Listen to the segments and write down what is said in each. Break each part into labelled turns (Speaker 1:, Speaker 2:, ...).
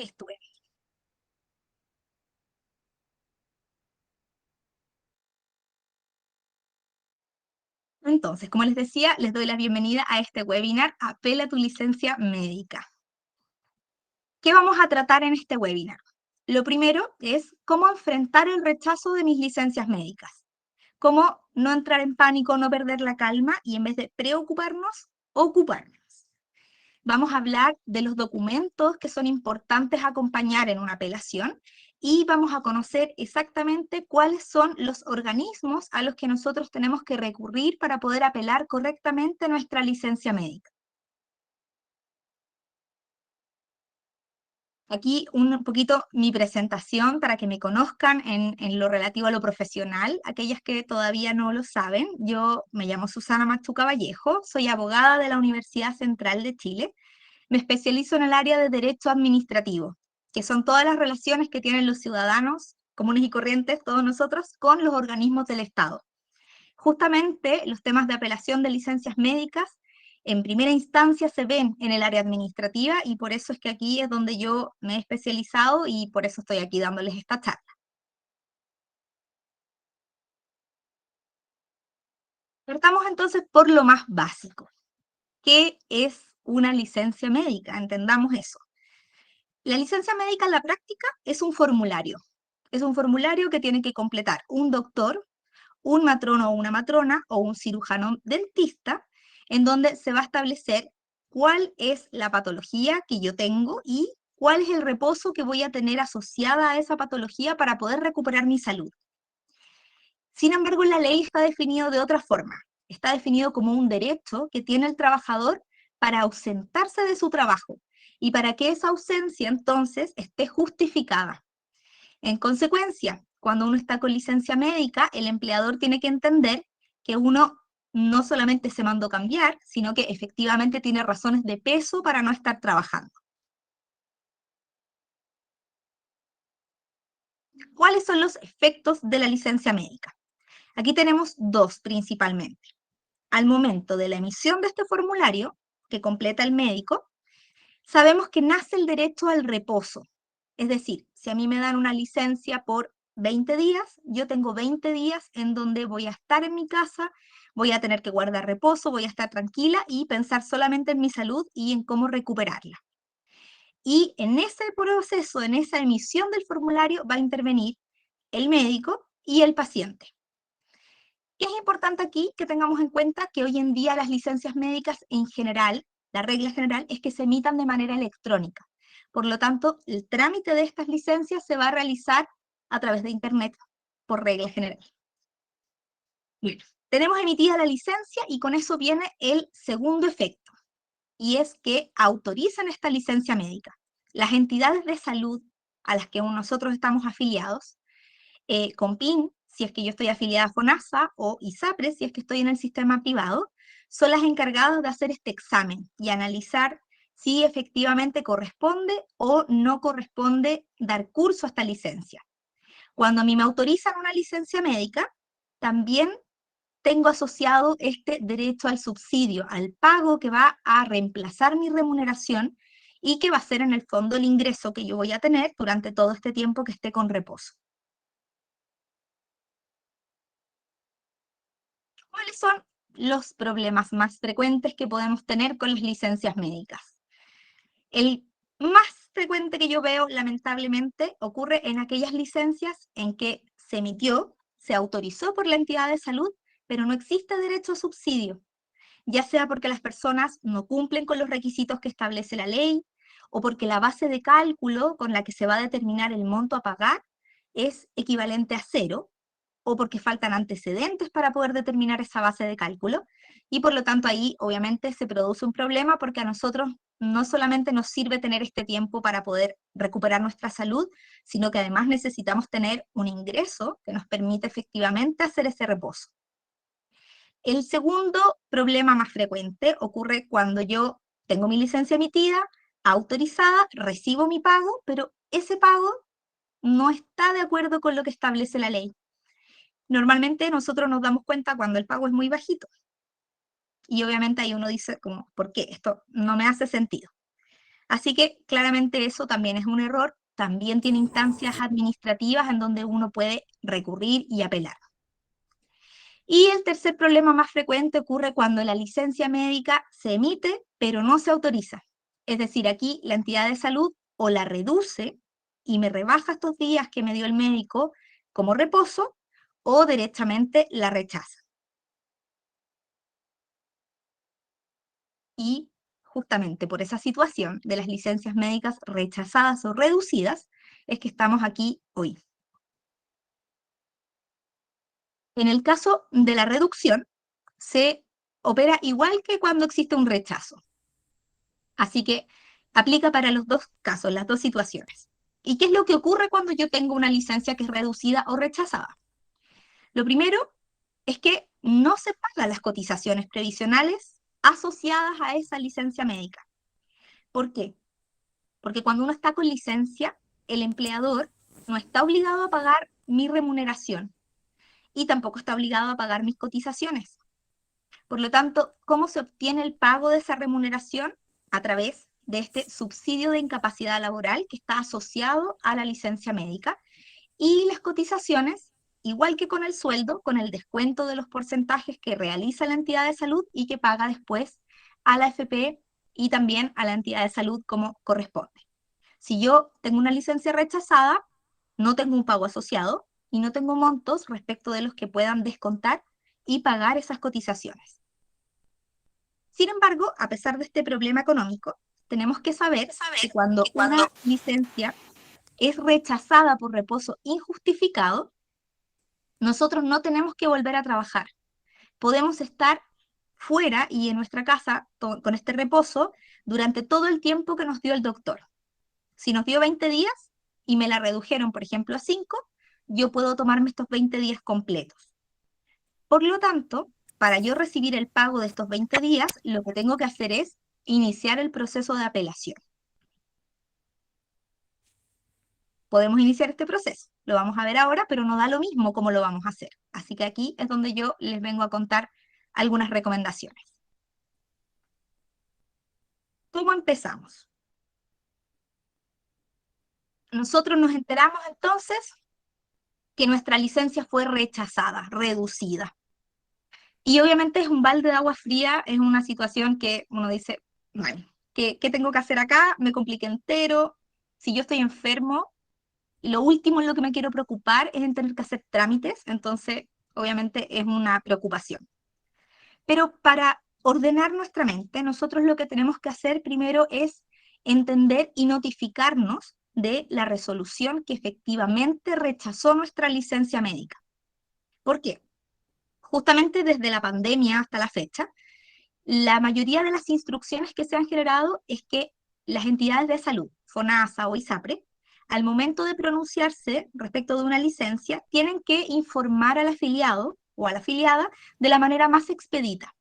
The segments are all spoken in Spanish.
Speaker 1: Estuve. Entonces, como les decía, les doy la bienvenida a este webinar Apela tu licencia médica. ¿Qué vamos a tratar en este webinar? Lo primero es cómo enfrentar el rechazo de mis licencias médicas. Cómo no entrar en pánico, no perder la calma y en vez de preocuparnos, ocuparnos. Vamos a hablar de los documentos que son importantes acompañar en una apelación y vamos a conocer exactamente cuáles son los organismos a los que nosotros tenemos que recurrir para poder apelar correctamente nuestra licencia médica. Aquí un poquito mi presentación para que me conozcan en lo relativo a lo profesional, aquellas que todavía no lo saben. Yo me llamo Susana Machuca Vallejo, soy abogada de la Universidad Central de Chile. Me especializo en el área de derecho administrativo, que son todas las relaciones que tienen los ciudadanos comunes y corrientes, todos nosotros, con los organismos del Estado. Justamente los temas de apelación de licencias médicas en primera instancia se ven en el área administrativa y por eso es que aquí es donde yo me he especializado y por eso estoy aquí dándoles esta charla. Partamos entonces por lo más básico. ¿Qué es una licencia médica? Entendamos eso. La licencia médica en la práctica es un formulario. Es un formulario que tiene que completar un doctor, un matrono o una matrona o un cirujano dentista, en donde se va a establecer cuál es la patología que yo tengo y cuál es el reposo que voy a tener asociada a esa patología para poder recuperar mi salud. Sin embargo, en la ley está definido de otra forma. Está definido como un derecho que tiene el trabajador para ausentarse de su trabajo y para que esa ausencia entonces esté justificada. En consecuencia, cuando uno está con licencia médica, el empleador tiene que entender que uno no solamente se mandó cambiar, sino que efectivamente tiene razones de peso para no estar trabajando. ¿Cuáles son los efectos de la licencia médica? Aquí tenemos dos principalmente. Al momento de la emisión de este formulario que completa el médico, sabemos que nace el derecho al reposo. Es decir, si a mí me dan una licencia por 20 días, yo tengo 20 días en donde voy a estar en mi casa, voy a tener que guardar reposo, voy a estar tranquila y pensar solamente en mi salud y en cómo recuperarla. Y en ese proceso, en esa emisión del formulario, va a intervenir el médico y el paciente. ¿Qué es importante aquí? Que tengamos en cuenta que hoy en día las licencias médicas en general, la regla general es que se emitan de manera electrónica. Por lo tanto, el trámite de estas licencias se va a realizar a través de Internet, por regla general. Bueno, tenemos emitida la licencia y con eso viene el segundo efecto, y es que autorizan esta licencia médica. Las entidades de salud a las que nosotros estamos afiliados, Compin, si es que yo estoy afiliada a FONASA, o ISAPRE, si es que estoy en el sistema privado, son las encargadas de hacer este examen y analizar si efectivamente corresponde o no corresponde dar curso a esta licencia. Cuando a mí me autorizan una licencia médica, también tengo asociado este derecho al subsidio, al pago que va a reemplazar mi remuneración y que va a ser en el fondo el ingreso que yo voy a tener durante todo este tiempo que esté con reposo. ¿Cuáles son los problemas más frecuentes que podemos tener con las licencias médicas? El más frecuente que yo veo, lamentablemente, ocurre en aquellas licencias en que se emitió, se autorizó por la entidad de salud, pero no existe derecho a subsidio, ya sea porque las personas no cumplen con los requisitos que establece la ley, o porque la base de cálculo con la que se va a determinar el monto a pagar es equivalente a cero, o porque faltan antecedentes para poder determinar esa base de cálculo, y por lo tanto ahí obviamente se produce un problema porque a nosotros no solamente nos sirve tener este tiempo para poder recuperar nuestra salud, sino que además necesitamos tener un ingreso que nos permita efectivamente hacer ese reposo. El segundo problema más frecuente ocurre cuando yo tengo mi licencia emitida, autorizada, recibo mi pago, pero ese pago no está de acuerdo con lo que establece la ley. Normalmente nosotros nos damos cuenta cuando el pago es muy bajito. Y obviamente ahí uno dice como, ¿por qué? Esto no me hace sentido. Así que claramente eso también es un error, también tiene instancias administrativas en donde uno puede recurrir y apelar. Y el tercer problema más frecuente ocurre cuando la licencia médica se emite, pero no se autoriza. Es decir, aquí la entidad de salud o la reduce y me rebaja estos días que me dio el médico como reposo, o directamente la rechaza. Y justamente por esa situación de las licencias médicas rechazadas o reducidas es que estamos aquí hoy. En el caso de la reducción, se opera igual que cuando existe un rechazo. Así que aplica para los dos casos, las dos situaciones. ¿Y qué es lo que ocurre cuando yo tengo una licencia que es reducida o rechazada? Lo primero es que no se pagan las cotizaciones previsionales asociadas a esa licencia médica. ¿Por qué? Porque cuando uno está con licencia, el empleador no está obligado a pagar mi remuneración y tampoco está obligado a pagar mis cotizaciones. Por lo tanto, ¿cómo se obtiene el pago de esa remuneración? A través de este subsidio de incapacidad laboral que está asociado a la licencia médica, y las cotizaciones, igual que con el sueldo, con el descuento de los porcentajes que realiza la entidad de salud y que paga después a la AFP y también a la entidad de salud como corresponde. Si yo tengo una licencia rechazada, no tengo un pago asociado y no tengo montos respecto de los que puedan descontar y pagar esas cotizaciones. Sin embargo, a pesar de este problema económico, tenemos que saber que cuando una licencia es rechazada por reposo injustificado, nosotros no tenemos que volver a trabajar. Podemos estar fuera y en nuestra casa con este reposo durante todo el tiempo que nos dio el doctor. Si nos dio 20 días y me la redujeron, por ejemplo, a 5, yo puedo tomarme estos 20 días completos. Por lo tanto, para yo recibir el pago de estos 20 días, lo que tengo que hacer es iniciar el proceso de apelación. Podemos iniciar este proceso, lo vamos a ver ahora, pero no da lo mismo cómo lo vamos a hacer. Así que aquí es donde yo les vengo a contar algunas recomendaciones. ¿Cómo empezamos? Nosotros nos enteramos entonces que nuestra licencia fue rechazada, reducida. Y obviamente es un balde de agua fría, es una situación que uno dice, bueno, ¿qué tengo que hacer acá? Me compliqué entero. Si yo estoy enfermo, lo último en lo que me quiero preocupar es en tener que hacer trámites, entonces obviamente es una preocupación. Pero para ordenar nuestra mente, nosotros lo que tenemos que hacer primero es entender y notificarnos de la resolución que efectivamente rechazó nuestra licencia médica. ¿Por qué? Justamente desde la pandemia hasta la fecha, la mayoría de las instrucciones que se han generado es que las entidades de salud, FONASA o ISAPRE, al momento de pronunciarse respecto de una licencia, tienen que informar al afiliado o a la afiliada de la manera más expedita.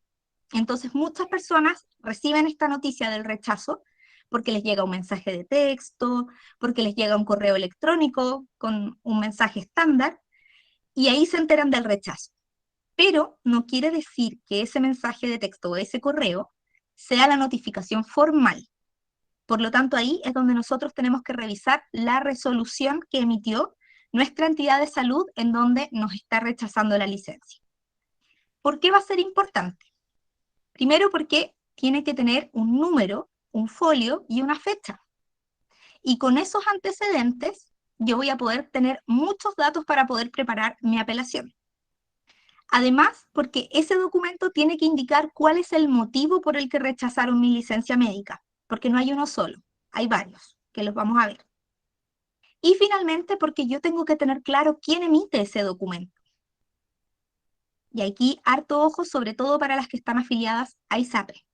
Speaker 1: Entonces, muchas personas reciben esta noticia del rechazo porque les llega un mensaje de texto, porque les llega un correo electrónico con un mensaje estándar, y ahí se enteran del rechazo. Pero no quiere decir que ese mensaje de texto o ese correo sea la notificación formal. Por lo tanto, ahí es donde nosotros tenemos que revisar la resolución que emitió nuestra entidad de salud en donde nos está rechazando la licencia. ¿Por qué va a ser importante? Primero porque tiene que tener un número, un folio y una fecha. Y con esos antecedentes yo voy a poder tener muchos datos para poder preparar mi apelación. Además, porque ese documento tiene que indicar cuál es el motivo por el que rechazaron mi licencia médica, porque no hay uno solo, hay varios, que los vamos a ver. Y finalmente, porque yo tengo que tener claro quién emite ese documento. Y aquí harto ojo, sobre todo para las que están afiliadas a ISAPRE.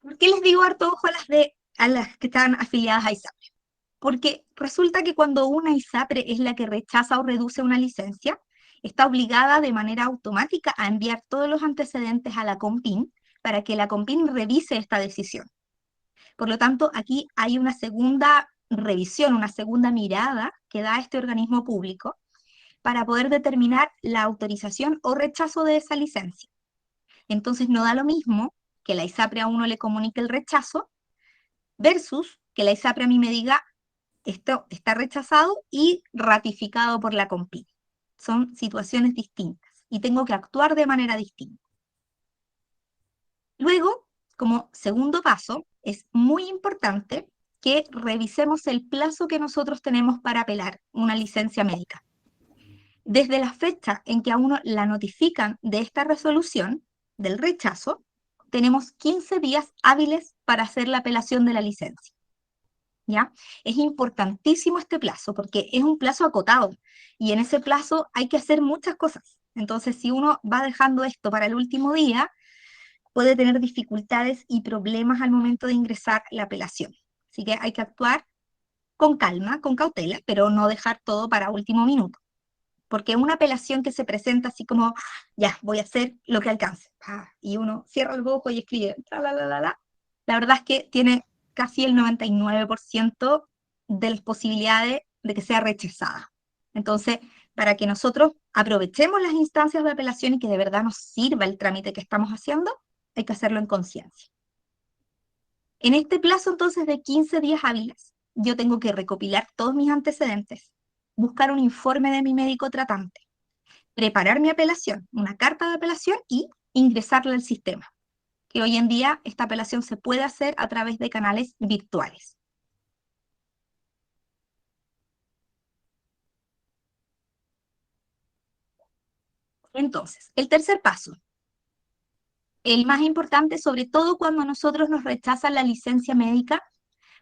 Speaker 1: ¿Por qué les digo harto ojo a las que están afiliadas a ISAPRE? Porque resulta que cuando una ISAPRE es la que rechaza o reduce una licencia, está obligada de manera automática a enviar todos los antecedentes a la COMPIN para que la COMPIN revise esta decisión. Por lo tanto, aquí hay una segunda revisión, una segunda mirada que da este organismo público para poder determinar la autorización o rechazo de esa licencia. Entonces no da lo mismo que la ISAPRE a uno le comunique el rechazo versus que la ISAPRE a mí me diga esto está rechazado y ratificado por la COMPIN. Son situaciones distintas y tengo que actuar de manera distinta. Luego, como segundo paso, es muy importante que revisemos el plazo que nosotros tenemos para apelar una licencia médica. Desde la fecha en que a uno la notifican de esta resolución, del rechazo, tenemos 15 días hábiles para hacer la apelación de la licencia. ¿Ya? Es importantísimo este plazo porque es un plazo acotado y en ese plazo hay que hacer muchas cosas. Entonces, si uno va dejando esto para el último día, puede tener dificultades y problemas al momento de ingresar la apelación. Así que hay que actuar con calma, con cautela, pero no dejar todo para último minuto. Porque una apelación que se presenta así como, ya, voy a hacer lo que alcance, y uno cierra el ojo y escribe, la verdad es que tiene casi el 99% de las posibilidades de que sea rechazada. Entonces, para que nosotros aprovechemos las instancias de apelación y que de verdad nos sirva el trámite que estamos haciendo, hay que hacerlo en conciencia. En este plazo entonces de 15 días hábiles, yo tengo que recopilar todos mis antecedentes, buscar un informe de mi médico tratante, preparar mi apelación, una carta de apelación y ingresarla al sistema. Que hoy en día esta apelación se puede hacer a través de canales virtuales. Entonces, el tercer paso, el más importante, sobre todo cuando nosotros nos rechazan la licencia médica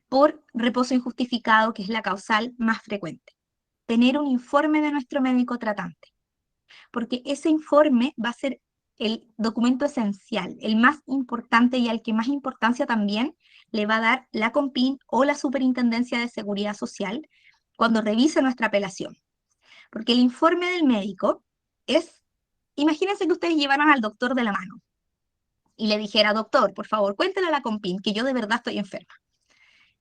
Speaker 1: por reposo injustificado, que es la causal más frecuente. Tener un informe de nuestro médico tratante, porque ese informe va a ser el documento esencial, el más importante y al que más importancia también le va a dar la COMPIN o la Superintendencia de Seguridad Social cuando revise nuestra apelación. Porque el informe del médico es, imagínense que ustedes llevaran al doctor de la mano y le dijera, doctor, por favor, cuéntele a la COMPIN que yo de verdad estoy enferma.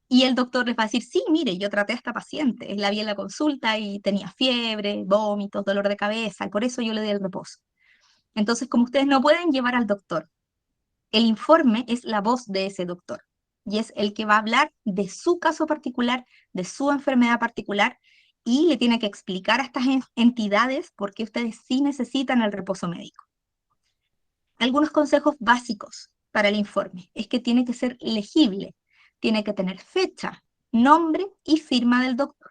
Speaker 1: Y el doctor les va a decir, sí, mire, yo traté a esta paciente, la vi en la consulta y tenía fiebre, vómitos, dolor de cabeza, y por eso yo le di el reposo. Entonces, como ustedes no pueden llevar al doctor, el informe es la voz de ese doctor y es el que va a hablar de su caso particular, de su enfermedad particular y le tiene que explicar a estas entidades por qué ustedes sí necesitan el reposo médico. Algunos consejos básicos para el informe es que tiene que ser legible, tiene que tener fecha, nombre y firma del doctor.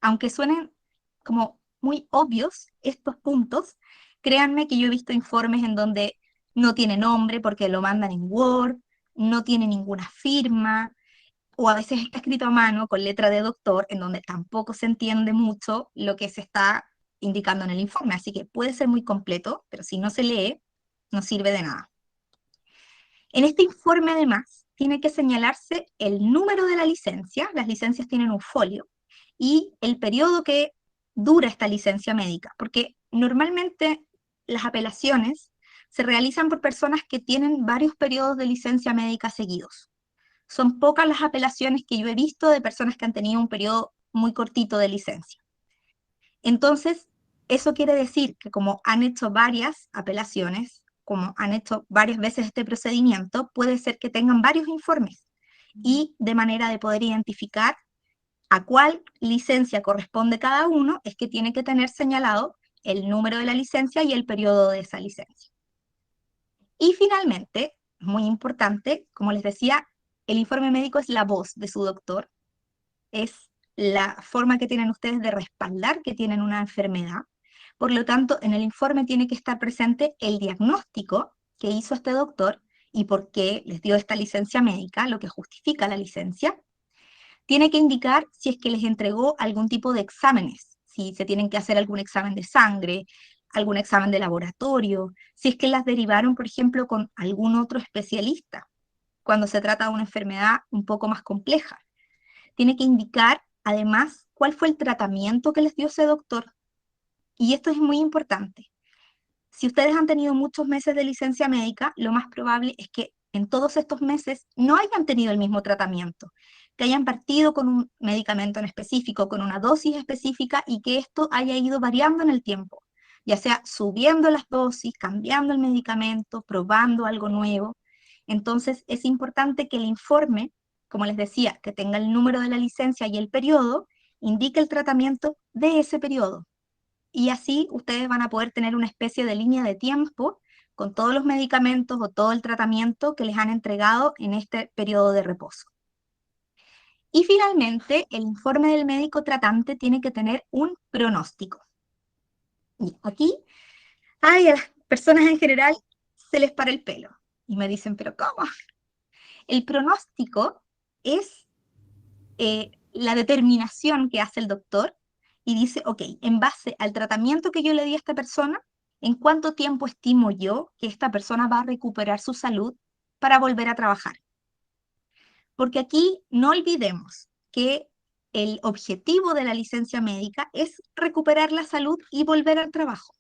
Speaker 1: Aunque suenen como muy obvios estos puntos, créanme que yo he visto informes en donde no tiene nombre porque lo mandan en Word, no tiene ninguna firma, o a veces está escrito a mano con letra de doctor, en donde tampoco se entiende mucho lo que se está indicando en el informe. Así que puede ser muy completo, pero si no se lee, no sirve de nada. En este informe, además, tiene que señalarse el número de la licencia, las licencias tienen un folio, y el periodo que dura esta licencia médica, porque normalmente las apelaciones se realizan por personas que tienen varios periodos de licencia médica seguidos. Son pocas las apelaciones que yo he visto de personas que han tenido un periodo muy cortito de licencia. Entonces, eso quiere decir que como han hecho varias apelaciones, como han hecho varias veces este procedimiento, puede ser que tengan varios informes y de manera de poder identificar a cuál licencia corresponde cada uno, es que tiene que tener señalado el número de la licencia y el periodo de esa licencia. Y finalmente, muy importante, como les decía, el informe médico es la voz de su doctor, es la forma que tienen ustedes de respaldar que tienen una enfermedad. Por lo tanto, en el informe tiene que estar presente el diagnóstico que hizo este doctor y por qué les dio esta licencia médica, lo que justifica la licencia. Tiene que indicar si es que les entregó algún tipo de exámenes, si se tienen que hacer algún examen de sangre, algún examen de laboratorio, si es que las derivaron, por ejemplo, con algún otro especialista, cuando se trata de una enfermedad un poco más compleja. Tiene que indicar, además, cuál fue el tratamiento que les dio ese doctor. Y esto es muy importante. Si ustedes han tenido muchos meses de licencia médica, lo más probable es que en todos estos meses no hayan tenido el mismo tratamiento, que hayan partido con un medicamento en específico, con una dosis específica y que esto haya ido variando en el tiempo. ya sea subiendo las dosis, cambiando el medicamento, probando algo nuevo. Entonces es importante que el informe, como les decía, que tenga el número de la licencia y el periodo, indique el tratamiento de ese periodo. Y así ustedes van a poder tener una especie de línea de tiempo con todos los medicamentos o todo el tratamiento que les han entregado en este periodo de reposo. Y finalmente, el informe del médico tratante tiene que tener un pronóstico. Y aquí, a las personas en general se les para el pelo y me dicen, ¿pero cómo? El pronóstico es la determinación que hace el doctor y dice, ok, en base al tratamiento que yo le di a esta persona, ¿en cuánto tiempo estimo yo que esta persona va a recuperar su salud para volver a trabajar? Porque aquí no olvidemos que el objetivo de la licencia médica es recuperar la salud y volver al trabajo.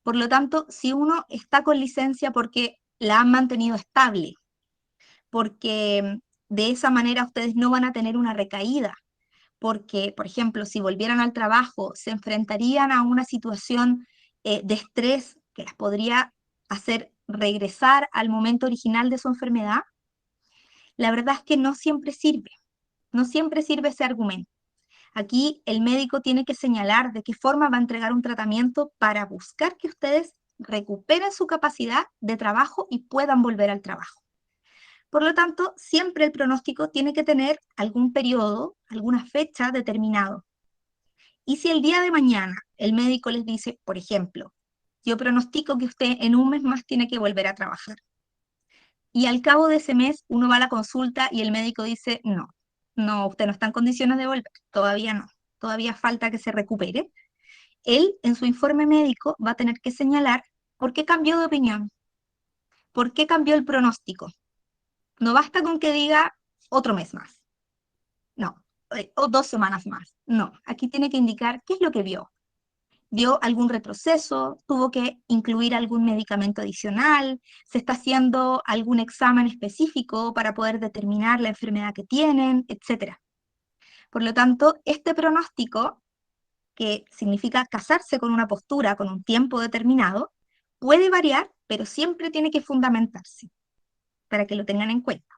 Speaker 1: Por lo tanto, si uno está con licencia porque la han mantenido estable, porque de esa manera ustedes no van a tener una recaída, porque, por ejemplo, si volvieran al trabajo, se enfrentarían a una situación de estrés que las podría hacer regresar al momento original de su enfermedad, la verdad es que no siempre sirve, no siempre sirve ese argumento. Aquí el médico tiene que señalar de qué forma va a entregar un tratamiento para buscar que ustedes recuperen su capacidad de trabajo y puedan volver al trabajo. Por lo tanto, siempre el pronóstico tiene que tener algún periodo, alguna fecha determinado. Y si el día de mañana el médico les dice, por ejemplo, yo pronostico que usted en un mes más tiene que volver a trabajar, y al cabo de ese mes uno va a la consulta y el médico dice, no, no, usted no está en condiciones de volver, todavía no, todavía falta que se recupere, él en su informe médico va a tener que señalar por qué cambió de opinión, por qué cambió el pronóstico. No basta con que diga otro mes más, no, o 2 semanas más, no, aquí tiene que indicar qué es lo que vio. ¿Dio algún retroceso? ¿Tuvo que incluir algún medicamento adicional? ¿Se está haciendo algún examen específico para poder determinar la enfermedad que tienen, etcétera? Por lo tanto, este pronóstico, que significa casarse con una postura con un tiempo determinado, puede variar, pero siempre tiene que fundamentarse, para que lo tengan en cuenta.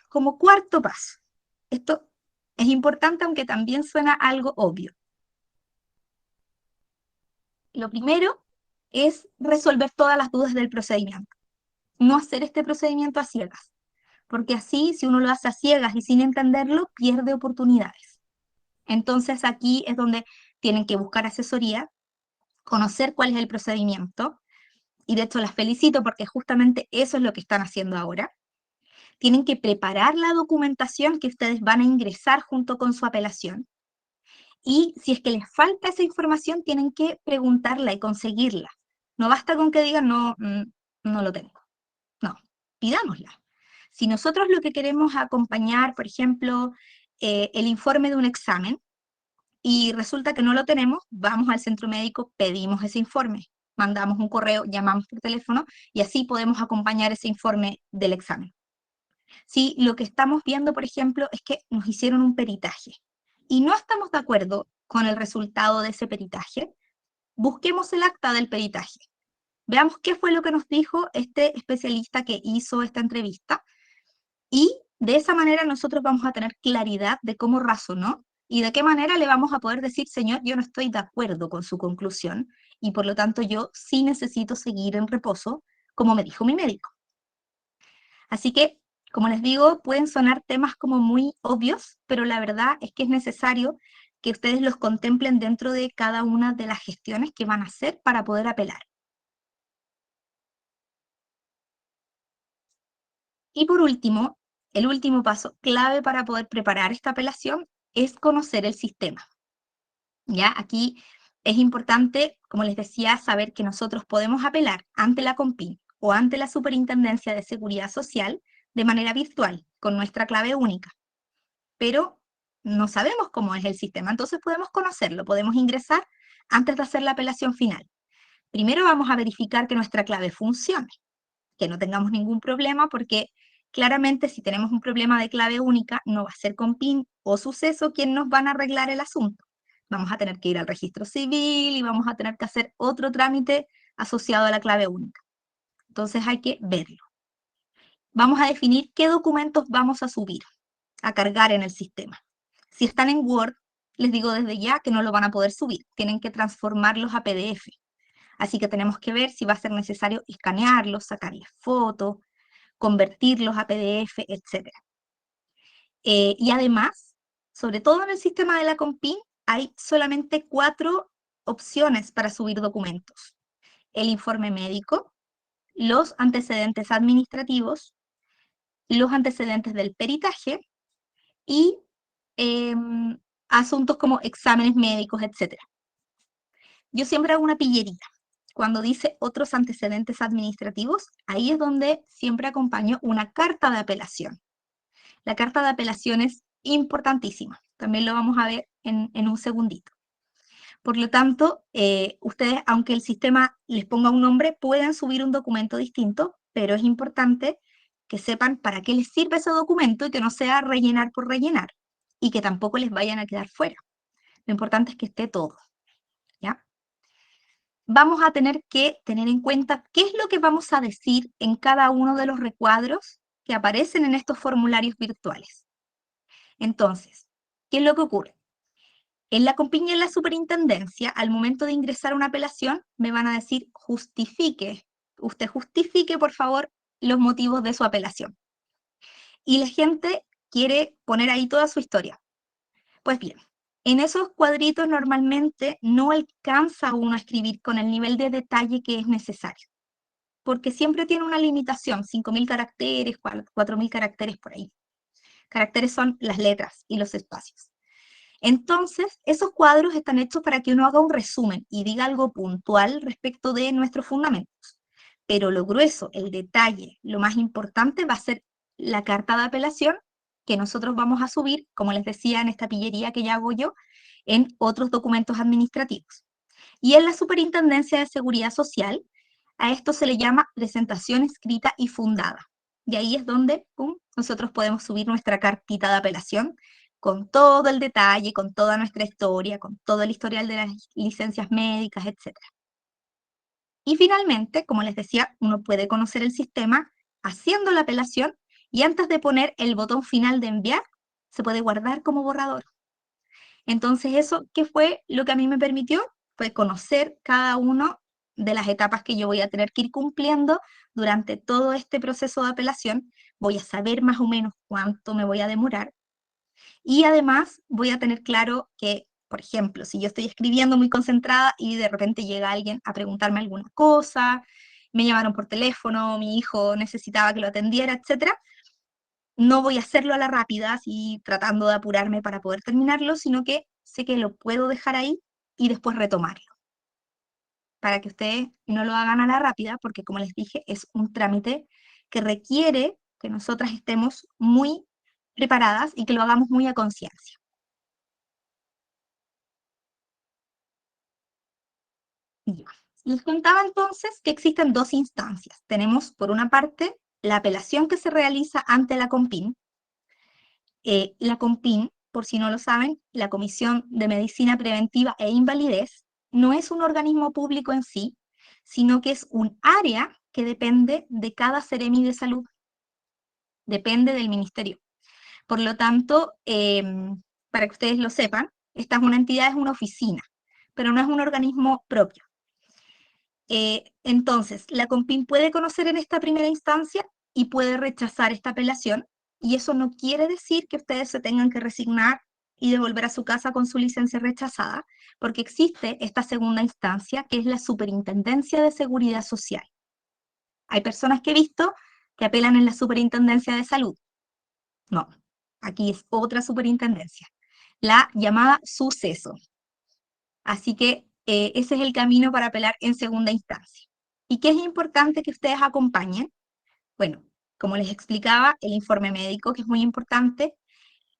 Speaker 1: Como cuarto paso, esto es importante aunque también suena algo obvio. Lo primero es resolver todas las dudas del procedimiento. No hacer este procedimiento a ciegas, porque así, si uno lo hace a ciegas y sin entenderlo, pierde oportunidades. Entonces aquí es donde tienen que buscar asesoría, conocer cuál es el procedimiento, y de hecho las felicito porque justamente eso es lo que están haciendo ahora. Tienen que preparar la documentación que ustedes van a ingresar junto con su apelación, y si es que les falta esa información, tienen que preguntarla y conseguirla. No basta con que digan, no, no lo tengo. No, pidámosla. Si nosotros lo que queremos es acompañar, por ejemplo, el informe de un examen y resulta que no lo tenemos, vamos al centro médico, pedimos ese informe, mandamos un correo, llamamos por teléfono y así podemos acompañar ese informe del examen. Si lo que estamos viendo, por ejemplo, es que nos hicieron un peritaje y no estamos de acuerdo con el resultado de ese peritaje, busquemos el acta del peritaje. Veamos qué fue lo que nos dijo este especialista que hizo esta entrevista y de esa manera nosotros vamos a tener claridad de cómo razonó y de qué manera le vamos a poder decir, señor, yo no estoy de acuerdo con su conclusión y por lo tanto yo sí necesito seguir en reposo, como me dijo mi médico. Así que, como les digo, pueden sonar temas como muy obvios, pero la verdad es que es necesario que ustedes los contemplen dentro de cada una de las gestiones que van a hacer para poder apelar. Y por último, el último paso clave para poder preparar esta apelación es conocer el sistema. ¿Ya? Aquí es importante, como les decía, saber que nosotros podemos apelar ante la COMPIN o ante la Superintendencia de Seguridad Social de manera virtual, con nuestra clave única. Pero no sabemos cómo es el sistema, entonces podemos conocerlo, podemos ingresar antes de hacer la apelación final. Primero vamos a verificar que nuestra clave funcione, que no tengamos ningún problema, porque claramente si tenemos un problema de clave única, no va a ser con PIN o suceso quien nos van a arreglar el asunto. Vamos a tener que ir al registro civil y vamos a tener que hacer otro trámite asociado a la clave única. Entonces hay que verlo. Vamos a definir qué documentos vamos a subir, a cargar en el sistema. Si están en Word, les digo desde ya que no lo van a poder subir, tienen que transformarlos a PDF. Así que tenemos que ver si va a ser necesario escanearlos, sacarles fotos, convertirlos a PDF, etc. Y además, sobre todo en el sistema de la Compin, hay solamente 4 opciones para subir documentos. El informe médico, los antecedentes administrativos, los antecedentes del peritaje y asuntos como exámenes médicos, etc. Yo siempre hago una pillerita. Cuando dice otros antecedentes administrativos, ahí es donde siempre acompaño una carta de apelación. La carta de apelación es importantísima. También lo vamos a ver en un segundito. Por lo tanto, ustedes, aunque el sistema les ponga un nombre, pueden subir un documento distinto, pero es importante que sepan para qué les sirve ese documento y que no sea rellenar por rellenar, y que tampoco les vayan a quedar fuera. Lo importante es que esté todo, ¿ya? Vamos a tener que tener en cuenta qué es lo que vamos a decir en cada uno de los recuadros que aparecen en estos formularios virtuales. Entonces, ¿qué es lo que ocurre? En la Compin y en la superintendencia, al momento de ingresar una apelación, me van a decir justifique, usted justifique por favor los motivos de su apelación. Y la gente quiere poner ahí toda su historia. Pues bien, en esos cuadritos normalmente no alcanza uno a escribir con el nivel de detalle que es necesario, porque siempre tiene una limitación, 5.000 caracteres, 4.000 caracteres por ahí. Caracteres son las letras y los espacios. Entonces, esos cuadros están hechos para que uno haga un resumen y diga algo puntual respecto de nuestros fundamentos. Pero lo grueso, el detalle, lo más importante va a ser la carta de apelación que nosotros vamos a subir, como les decía, en esta pillería que ya hago yo, en otros documentos administrativos. Y en la Superintendencia de Seguridad Social, a esto se le llama presentación escrita y fundada. Y ahí es donde nosotros podemos subir nuestra cartita de apelación con todo el detalle, con toda nuestra historia, con todo el historial de las licencias médicas, etc. Y finalmente, como les decía, uno puede conocer el sistema haciendo la apelación y antes de poner el botón final de enviar, se puede guardar como borrador. Entonces eso, ¿qué fue lo que a mí me permitió? Fue conocer cada una de las etapas que yo voy a tener que ir cumpliendo durante todo este proceso de apelación. Voy a saber más o menos cuánto me voy a demorar. Y además voy a tener claro que, por ejemplo, si yo estoy escribiendo muy concentrada y de repente llega alguien a preguntarme alguna cosa, me llamaron por teléfono, mi hijo necesitaba que lo atendiera, etcétera, no voy a hacerlo a la rápida, así tratando de apurarme para poder terminarlo, sino que sé que lo puedo dejar ahí y después retomarlo. Para que ustedes no lo hagan a la rápida, porque como les dije, es un trámite que requiere que nosotras estemos muy preparadas y que lo hagamos muy a conciencia. Ya. Les contaba entonces que existen 2 instancias. Tenemos, por una parte, la apelación que se realiza ante la Compin. La Compin, por si no lo saben, la Comisión de Medicina Preventiva e Invalidez, no es un organismo público en sí, sino que es un área que depende de cada Seremi de Salud, depende del ministerio. Por lo tanto, para que ustedes lo sepan, esta es una entidad, es una oficina, pero no es un organismo propio. Entonces, la Compin puede conocer en esta primera instancia y puede rechazar esta apelación, y eso no quiere decir que ustedes se tengan que resignar y devolver a su casa con su licencia rechazada, porque existe esta segunda instancia, que es la Superintendencia de Seguridad Social. Hay personas que he visto que apelan en la Superintendencia de Salud. No, aquí es otra superintendencia, la llamada suceso. Así que ese es el camino para apelar en segunda instancia. ¿Y qué es importante que ustedes acompañen? Bueno, como les explicaba, el informe médico, que es muy importante,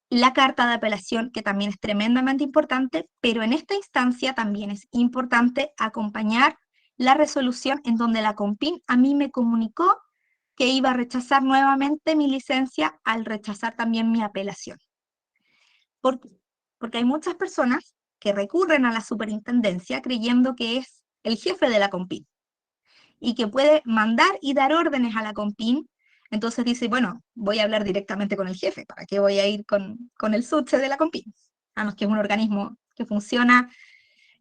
Speaker 1: la carta de apelación, que también es tremendamente importante, pero en esta instancia también es importante acompañar la resolución en donde la Compin a mí me comunicó que iba a rechazar nuevamente mi licencia al rechazar también mi apelación. ¿Por qué? Porque hay muchas personas que recurren a la superintendencia creyendo que es el jefe de la Compin y que puede mandar y dar órdenes a la Compin. Entonces dice, bueno, voy a hablar directamente con el jefe, ¿para qué voy a ir con el subche de la Compin? Además que es un organismo que funciona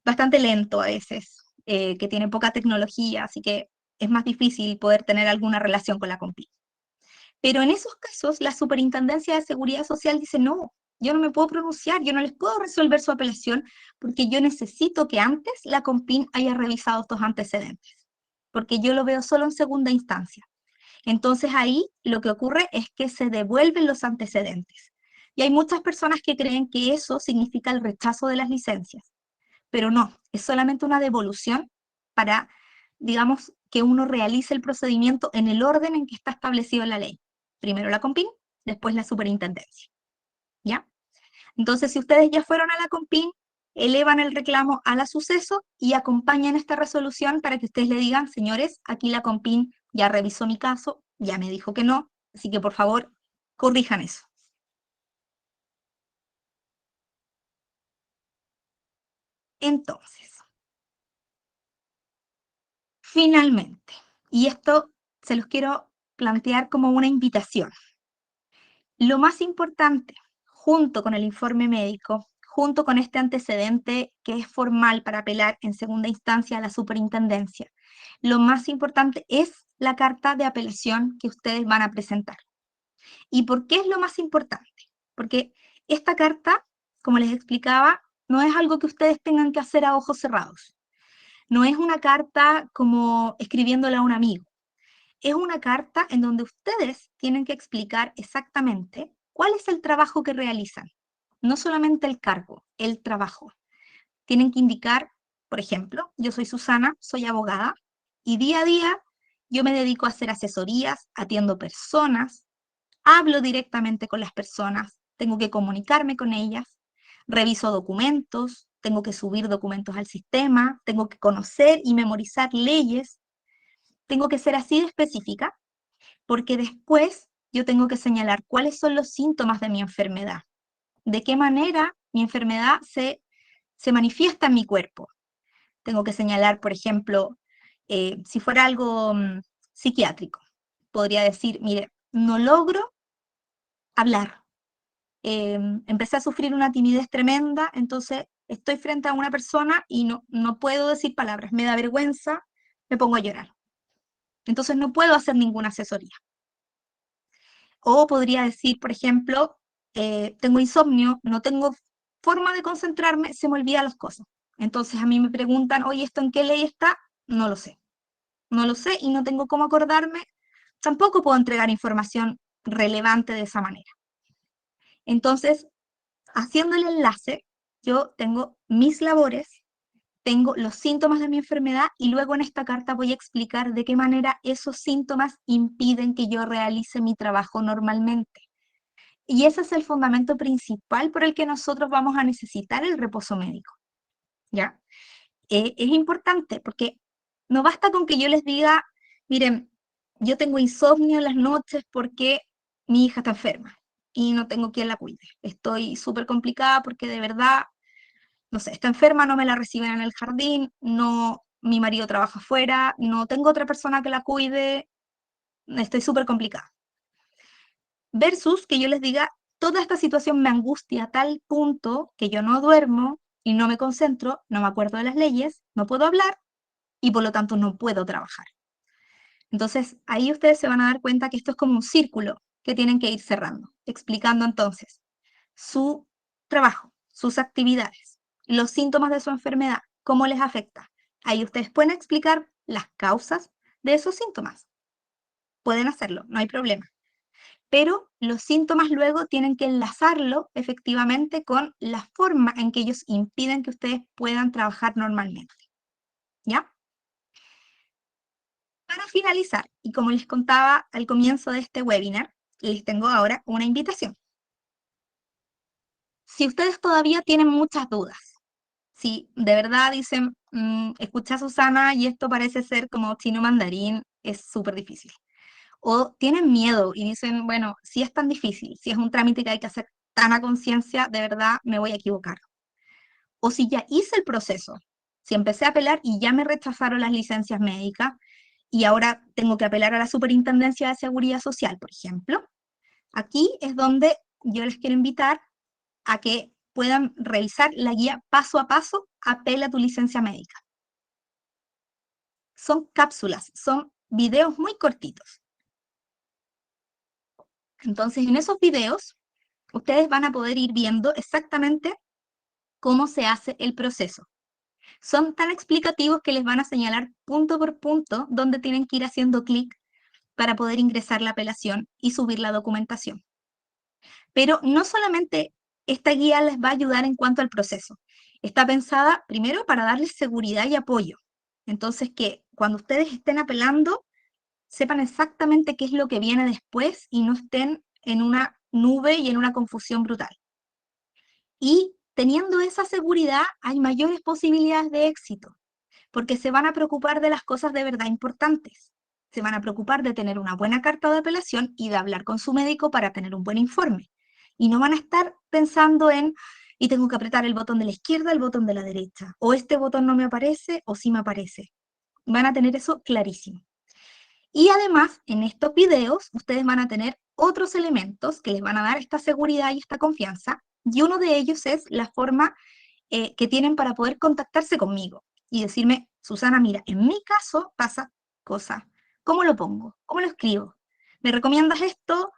Speaker 1: bastante lento a veces, que tiene poca tecnología, así que es más difícil poder tener alguna relación con la Compin. Pero en esos casos, la Superintendencia de Seguridad Social dice, no, yo no me puedo pronunciar, yo no les puedo resolver su apelación porque yo necesito que antes la Compin haya revisado estos antecedentes, porque yo lo veo solo en segunda instancia. Entonces ahí lo que ocurre es que se devuelven los antecedentes. Y hay muchas personas que creen que eso significa el rechazo de las licencias, pero no, es solamente una devolución para, digamos, que uno realice el procedimiento en el orden en que está establecido en la ley. Primero la Compin, después la superintendencia, ¿ya? Entonces, si ustedes ya fueron a la Compin, elevan el reclamo a la suceso y acompañan esta resolución para que ustedes le digan, señores, aquí la Compin ya revisó mi caso, ya me dijo que no, así que por favor, corrijan eso. Entonces, finalmente, y esto se los quiero plantear como una invitación. Lo más importante, junto con el informe médico, junto con este antecedente que es formal para apelar en segunda instancia a la superintendencia, lo más importante es la carta de apelación que ustedes van a presentar. ¿Y por qué es lo más importante? Porque esta carta, como les explicaba, no es algo que ustedes tengan que hacer a ojos cerrados. No es una carta como escribiéndola a un amigo. Es una carta en donde ustedes tienen que explicar exactamente cuál es el trabajo que realizan. No solamente el cargo, el trabajo. Tienen que indicar, por ejemplo, yo soy Susana, soy abogada, y día a día yo me dedico a hacer asesorías, atiendo personas, hablo directamente con las personas, tengo que comunicarme con ellas, reviso documentos, tengo que subir documentos al sistema, tengo que conocer y memorizar leyes, tengo que ser así de específica porque después yo tengo que señalar cuáles son los síntomas de mi enfermedad, de qué manera mi enfermedad se manifiesta en mi cuerpo. Tengo que señalar, por ejemplo, si fuera algo psiquiátrico, podría decir, mire, no logro hablar, empecé a sufrir una timidez tremenda, entonces estoy frente a una persona y no puedo decir palabras, me da vergüenza, me pongo a llorar. Entonces no puedo hacer ninguna asesoría. O podría decir, por ejemplo, tengo insomnio, no tengo forma de concentrarme, se me olvidan las cosas. Entonces a mí me preguntan, oye, ¿esto en qué ley está? No lo sé. No lo sé y no tengo cómo acordarme. Tampoco puedo entregar información relevante de esa manera. Entonces, haciendo el enlace, yo tengo mis labores, tengo los síntomas de mi enfermedad y luego en esta carta voy a explicar de qué manera esos síntomas impiden que yo realice mi trabajo normalmente. Y ese es el fundamento principal por el que nosotros vamos a necesitar el reposo médico, ¿ya? Es importante porque no basta con que yo les diga, miren, yo tengo insomnio en las noches porque mi hija está enferma y no tengo quien la cuide. Estoy súper complicada porque de verdad, no sé, está enferma, no me la reciben en el jardín, no, mi marido trabaja afuera, no tengo otra persona que la cuide, estoy súper complicada. Versus que yo les diga, toda esta situación me angustia a tal punto que yo no duermo y no me concentro, no me acuerdo de las leyes, no puedo hablar y por lo tanto no puedo trabajar. Entonces, ahí ustedes se van a dar cuenta que esto es como un círculo que tienen que ir cerrando, explicando entonces su trabajo, sus actividades, los síntomas de su enfermedad, cómo les afecta. Ahí ustedes pueden explicar las causas de esos síntomas. Pueden hacerlo, no hay problema, pero los síntomas luego tienen que enlazarlo efectivamente con la forma en que ellos impiden que ustedes puedan trabajar normalmente, ¿ya? Para finalizar, y como les contaba al comienzo de este webinar, les tengo ahora una invitación. Si ustedes todavía tienen muchas dudas, si de verdad dicen, escuché a Susana y esto parece ser como chino mandarín, es súper difícil. O tienen miedo y dicen, bueno, si es tan difícil, si es un trámite que hay que hacer tan a conciencia, de verdad me voy a equivocar. O si ya hice el proceso, si empecé a apelar y ya me rechazaron las licencias médicas y ahora tengo que apelar a la Superintendencia de Seguridad Social, por ejemplo, aquí es donde yo les quiero invitar a que puedan revisar la guía paso a paso, apela a tu licencia médica. Son cápsulas, son videos muy cortitos. Entonces, en esos videos, ustedes van a poder ir viendo exactamente cómo se hace el proceso. Son tan explicativos que les van a señalar punto por punto dónde tienen que ir haciendo clic para poder ingresar la apelación y subir la documentación. Pero no solamente esta guía les va a ayudar en cuanto al proceso. Está pensada primero para darles seguridad y apoyo. Entonces, que cuando ustedes estén apelando, sepan exactamente qué es lo que viene después y no estén en una nube y en una confusión brutal. Y teniendo esa seguridad, hay mayores posibilidades de éxito, porque se van a preocupar de las cosas de verdad importantes. Se van a preocupar de tener una buena carta de apelación y de hablar con su médico para tener un buen informe. Y no van a estar pensando en, y tengo que apretar el botón de la izquierda, el botón de la derecha, o este botón no me aparece, o sí me aparece. Van a tener eso clarísimo. Y además, en estos videos, ustedes van a tener otros elementos que les van a dar esta seguridad y esta confianza, y uno de ellos es la forma que tienen para poder contactarse conmigo y decirme, Susana, mira, en mi caso pasa cosa, ¿cómo lo pongo? ¿Cómo lo escribo? ¿Me recomiendas esto?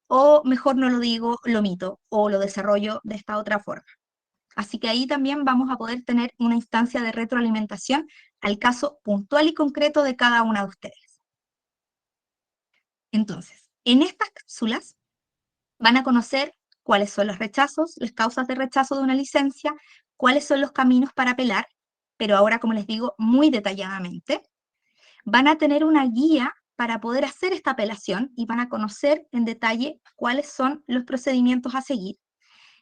Speaker 1: O mejor no lo digo, lo omito o lo desarrollo de esta otra forma. Así que ahí también vamos a poder tener una instancia de retroalimentación al caso puntual y concreto de cada una de ustedes. Entonces, en estas cápsulas van a conocer cuáles son los rechazos, las causas de rechazo de una licencia, cuáles son los caminos para apelar, pero ahora, como les digo, muy detalladamente. Van a tener una guía para poder hacer esta apelación y van a conocer en detalle cuáles son los procedimientos a seguir.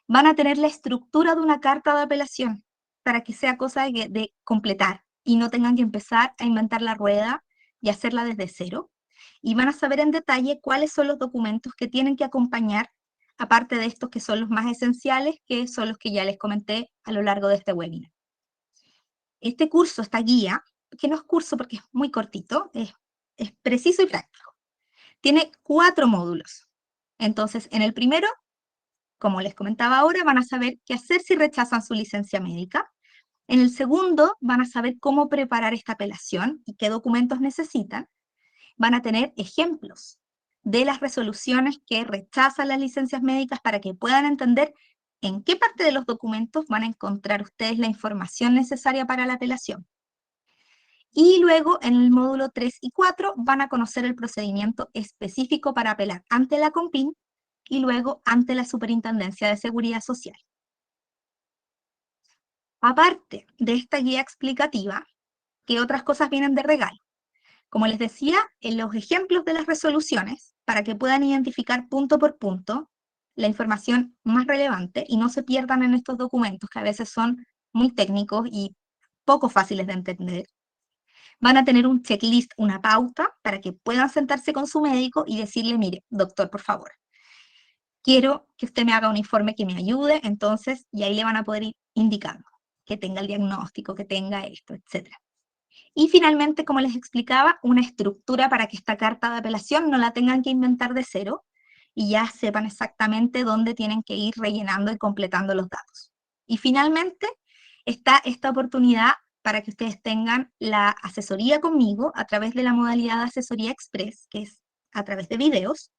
Speaker 1: Van a tener la estructura de una carta de apelación para que sea cosa de completar y no tengan que empezar a inventar la rueda y hacerla desde cero. Y van a saber en detalle cuáles son los documentos que tienen que acompañar, aparte de estos que son los más esenciales, que son los que ya les comenté a lo largo de este webinar. Este curso, esta guía, que no es curso porque es muy cortito, es preciso y práctico. Tiene 4 módulos. Entonces, en el primero, como les comentaba ahora, van a saber qué hacer si rechazan su licencia médica. En el segundo, van a saber cómo preparar esta apelación y qué documentos necesitan. Van a tener ejemplos de las resoluciones que rechazan las licencias médicas para que puedan entender en qué parte de los documentos van a encontrar ustedes la información necesaria para la apelación. Y luego, en el módulo 3 y 4, van a conocer el procedimiento específico para apelar ante la COMPIN y luego ante la Superintendencia de Seguridad Social. Aparte de esta guía explicativa, ¿qué otras cosas vienen de regalo? Como les decía, en los ejemplos de las resoluciones, para que puedan identificar punto por punto la información más relevante y no se pierdan en estos documentos que a veces son muy técnicos y poco fáciles de entender. Van a tener un checklist, una pauta, para que puedan sentarse con su médico y decirle, mire, doctor, por favor, quiero que usted me haga un informe que me ayude, entonces, y ahí le van a poder ir indicando que tenga el diagnóstico, que tenga esto, etc. Y finalmente, como les explicaba, una estructura para que esta carta de apelación no la tengan que inventar de cero y ya sepan exactamente dónde tienen que ir rellenando y completando los datos. Y finalmente, está esta oportunidad para que ustedes tengan la asesoría conmigo a través de la modalidad de asesoría express, que es a través de videos,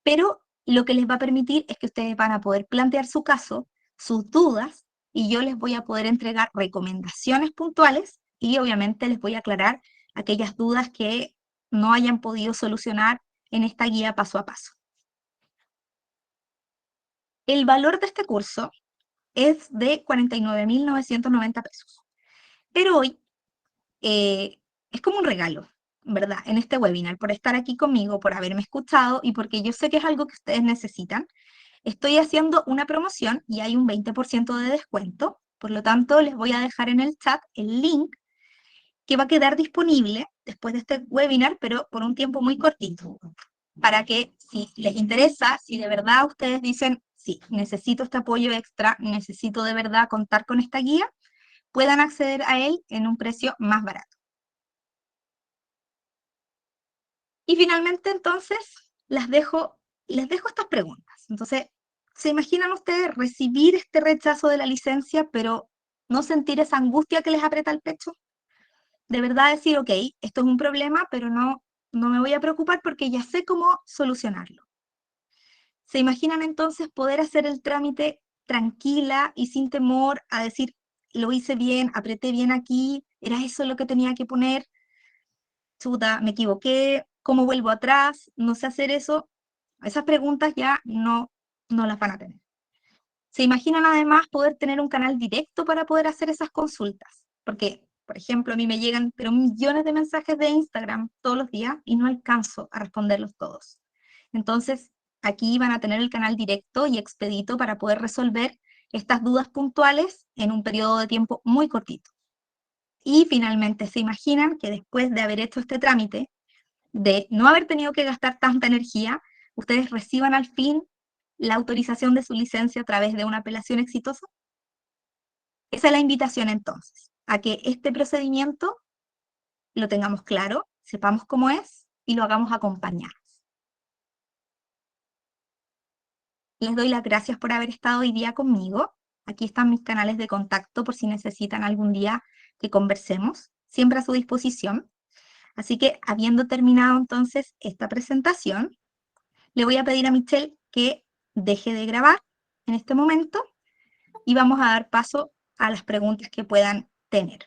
Speaker 1: pero lo que les va a permitir es que ustedes van a poder plantear su caso, sus dudas, y yo les voy a poder entregar recomendaciones puntuales y obviamente les voy a aclarar aquellas dudas que no hayan podido solucionar en esta guía paso a paso. El valor de este curso es de 49.990 pesos, pero hoy es como un regalo, ¿verdad? En este webinar, por estar aquí conmigo, por haberme escuchado y porque yo sé que es algo que ustedes necesitan. Estoy haciendo una promoción y hay un 20% de descuento, por lo tanto les voy a dejar en el chat el link que va a quedar disponible después de este webinar, pero por un tiempo muy cortito, para que si les interesa, si de verdad ustedes dicen, sí, necesito este apoyo extra, necesito de verdad contar con esta guía, puedan acceder a él en un precio más barato. Y finalmente, entonces, les dejo estas preguntas. Entonces, ¿se imaginan ustedes recibir este rechazo de la licencia, pero no sentir esa angustia que les aprieta el pecho? De verdad decir, ok, esto es un problema, pero no me voy a preocupar porque ya sé cómo solucionarlo. ¿Se imaginan entonces poder hacer el trámite tranquila y sin temor a decir, lo hice bien, apreté bien aquí, era eso lo que tenía que poner, chuta, me equivoqué, cómo vuelvo atrás, no sé hacer eso? Esas preguntas ya no las van a tener. ¿Se imaginan además poder tener un canal directo para poder hacer esas consultas? Porque, por ejemplo, a mí me llegan pero millones de mensajes de Instagram todos los días y no alcanzo a responderlos todos. Entonces, aquí van a tener el canal directo y expedito para poder resolver estas dudas puntuales en un periodo de tiempo muy cortito. Y finalmente, ¿se imaginan que después de haber hecho este trámite, de no haber tenido que gastar tanta energía, ustedes reciban al fin la autorización de su licencia a través de una apelación exitosa? Esa es la invitación entonces, a que este procedimiento lo tengamos claro, sepamos cómo es y lo hagamos acompañados. Les doy las gracias por haber estado hoy día conmigo. Aquí están mis canales de contacto por si necesitan algún día que conversemos, siempre a su disposición. Así que, habiendo terminado entonces esta presentación, le voy a pedir a Michelle que deje de grabar en este momento y vamos a dar paso a las preguntas que puedan tener.